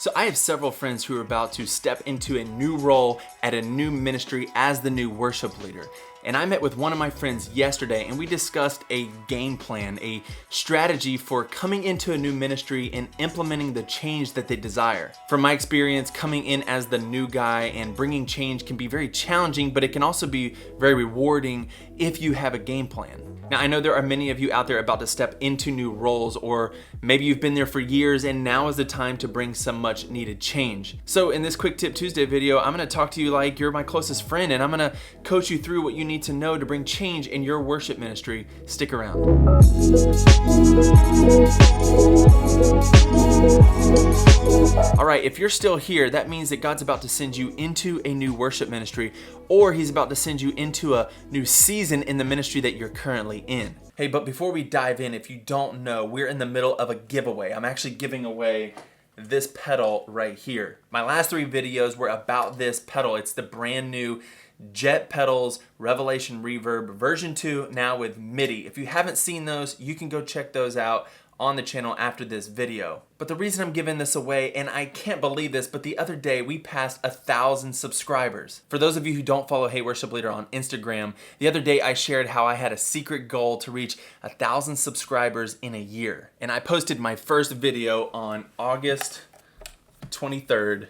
So I have several friends who are about to step into a new role at a new ministry as the new worship leader. And I met with one of my friends yesterday and we discussed a game plan, a strategy for coming into a new ministry and implementing the change that they desire. From my experience, coming in as the new guy and bringing change can be very challenging, but it can also be very rewarding if you have a game plan. Now, I know there are many of you out there about to step into new roles, or maybe you've been there for years and now is the time to bring some much needed change. So in this Quick Tip Tuesday video, I'm gonna talk to you like you're my closest friend, and I'm gonna coach you through what you need to know to bring change in your worship ministry. Stick around. All right, if you're still here, that means that God's about to send you into a new worship ministry, or He's about to send you into a new season in the ministry that you're currently in. Hey, but before we dive in, if you don't know, we're in the middle of a giveaway. I'm actually giving away this pedal right here. My last 3 videos were about this pedal. It's the brand new Jet Pedals Revelation Reverb version 2, now with MIDI. If you haven't seen those, you can go check those out on the channel after this video. But the reason I'm giving this away, and I can't believe this, but the other day we passed 1,000 subscribers. For those of you who don't follow Hey Worship Leader on Instagram, the other day I shared how I had a secret goal to reach 1,000 subscribers in a year. And I posted my first video on August 23rd,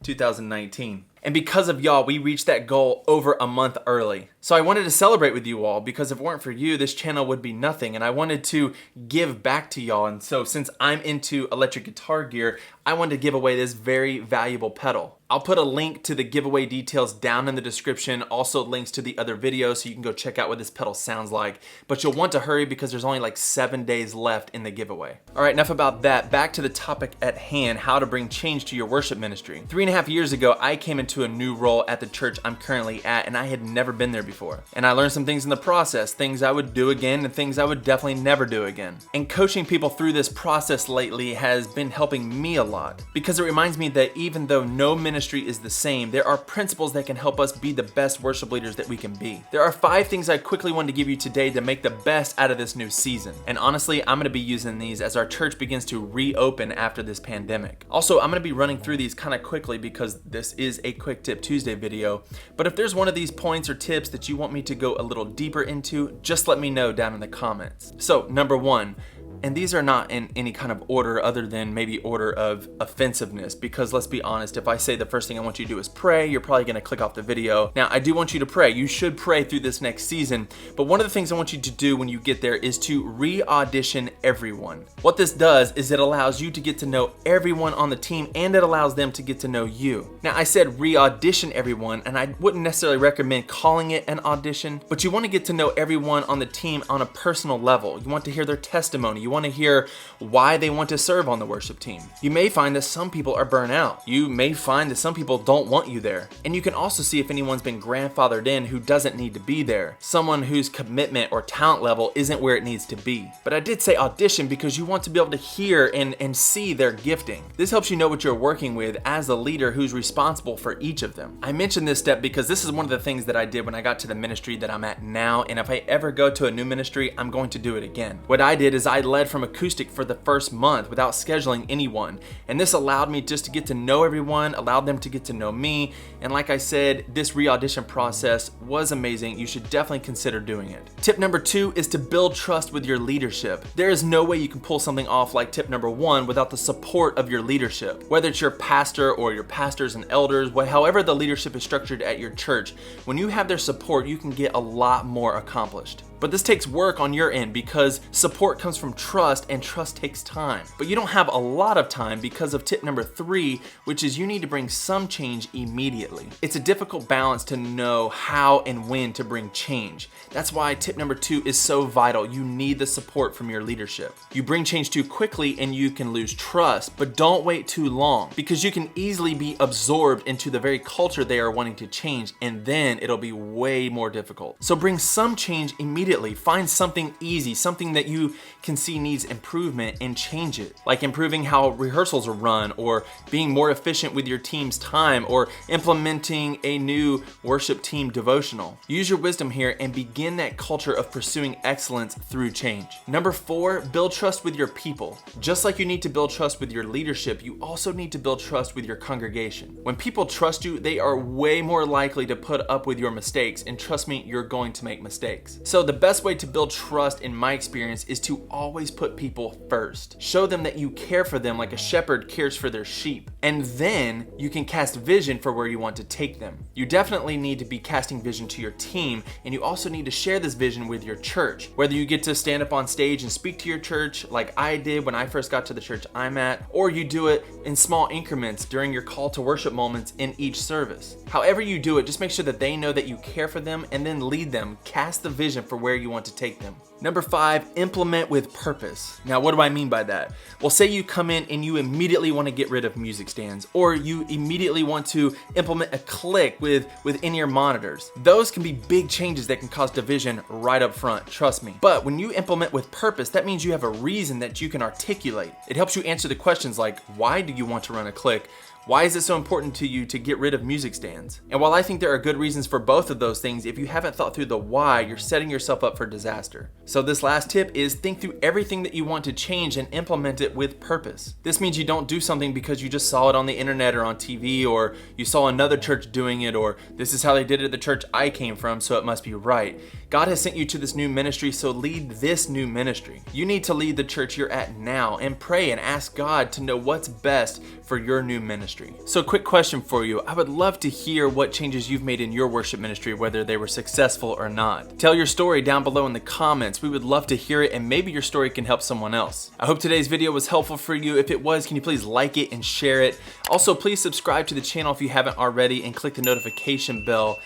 2019. And because of y'all, we reached that goal over a month early. So I wanted to celebrate with you all, because if it weren't for you, this channel would be nothing. And I wanted to give back to y'all. And so since I'm into electric guitar gear, I wanted to give away this very valuable pedal. I'll put a link to the giveaway details down in the description, also links to the other videos so you can go check out what this pedal sounds like. But you'll want to hurry because there's only like 7 days left in the giveaway. All right, enough about that. Back to the topic at hand, how to bring change to your worship ministry. 3.5 years ago, I came into a new role at the church I'm currently at, and I had never been there before. And I learned some things in the process, things I would do again and things I would definitely never do again. And coaching people through this process lately has been helping me a lot, because it reminds me that even though no ministry is the same, there are principles that can help us be the best worship leaders that we can be. There are 5 things I quickly want to give you today to make the best out of this new season. And honestly, I'm going to be using these as our church begins to reopen after this pandemic. Also, I'm going to be running through these kind of quickly because this is a Quick Tip Tuesday video. But if there's one of these points or tips that you want me to go a little deeper into, just let me know down in the comments. So, number 1, and these are not in any kind of order other than maybe order of offensiveness, because let's be honest, if I say the first thing I want you to do is pray, you're probably gonna click off the video. Now, I do want you to pray. You should pray through this next season, but one of the things I want you to do when you get there is to re-audition everyone. What this does is it allows you to get to know everyone on the team, and it allows them to get to know you. Now, I said re-audition everyone, and I wouldn't necessarily recommend calling it an audition, but you wanna get to know everyone on the team on a personal level. You want to hear their testimony. You want to hear why they want to serve on the worship team. You may find that some people are burnt out. You may find that some people don't want you there. And you can also see if anyone's been grandfathered in who doesn't need to be there. Someone whose commitment or talent level isn't where it needs to be. But I did say audition because you want to be able to hear and see their gifting. This helps you know what you're working with as a leader who's responsible for each of them. I mentioned this step because this is one of the things that I did when I got to the ministry that I'm at now. And if I ever go to a new ministry, I'm going to do it again. What I did is I led from acoustic for the first month without scheduling anyone. And this allowed me just to get to know everyone, allowed them to get to know me. And like I said, this re-audition process was amazing. You should definitely consider doing it. Tip number 2 is to build trust with your leadership. There is no way you can pull something off like tip number 1 without the support of your leadership. Whether it's your pastor or your pastors and elders, however the leadership is structured at your church, when you have their support, you can get a lot more accomplished. But this takes work on your end because support comes from trust, and trust takes time. But you don't have a lot of time because of tip number 3, which is you need to bring some change immediately. It's a difficult balance to know how and when to bring change. That's why tip number 2 is so vital. You need the support from your leadership. You bring change too quickly and you can lose trust, but don't wait too long because you can easily be absorbed into the very culture they are wanting to change, and then it'll be way more difficult. So bring some change immediately immediately. Find something easy, something that you can see needs improvement, and change it. Like improving how rehearsals are run, or being more efficient with your team's time, or implementing a new worship team devotional. Use your wisdom here and begin that culture of pursuing excellence through change. Number 4, build trust with your people. Just like you need to build trust with your leadership, you also need to build trust with your congregation. When people trust you, they are way more likely to put up with your mistakes, and trust me, you're going to make mistakes. So the best way to build trust, in my experience, is to always put people first. Show them that you care for them like a shepherd cares for their sheep, and then you can cast vision for where you want to take them. You definitely need to be casting vision to your team, and you also need to share this vision with your church. Whether you get to stand up on stage and speak to your church like I did when I first got to the church I'm at, or you do it in small increments during your call to worship moments in each service. However you do it, just make sure that they know that you care for them, and then lead them. Cast the vision for where you want to take them. Number 5, implement with purpose. Now, what do I mean by that? Well, say you come in and you immediately want to get rid of music stands, or you immediately want to implement a click with in-ear monitors. Those can be big changes that can cause division right up front, trust me. But when you implement with purpose, that means you have a reason that you can articulate. It helps you answer the questions like, why do you want to run a click? Why is it so important to you to get rid of music stands? And while I think there are good reasons for both of those things, if you haven't thought through the why, you're setting yourself up for disaster. So this last tip is think through everything that you want to change and implement it with purpose. This means you don't do something because you just saw it on the internet or on TV, or you saw another church doing it, or this is how they did it at the church I came from, so it must be right. God has sent you to this new ministry, so lead this new ministry. You need to lead the church you're at now, and pray and ask God to know what's best for your new ministry. So quick question for you. I would love to hear what changes you've made in your worship ministry, whether they were successful or not. Tell your story down below in the comments. We would love to hear it, and maybe your story can help someone else. I hope today's video was helpful for you. If it was, can you please like it and share it? Also, please subscribe to the channel if you haven't already, and click the notification bell.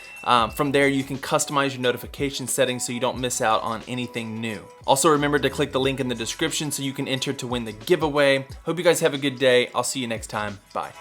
From there, you can customize your notification settings so you don't miss out on anything new. Also, remember to click the link in the description so you can enter to win the giveaway. Hope you guys have a good day. I'll see you next time. Bye.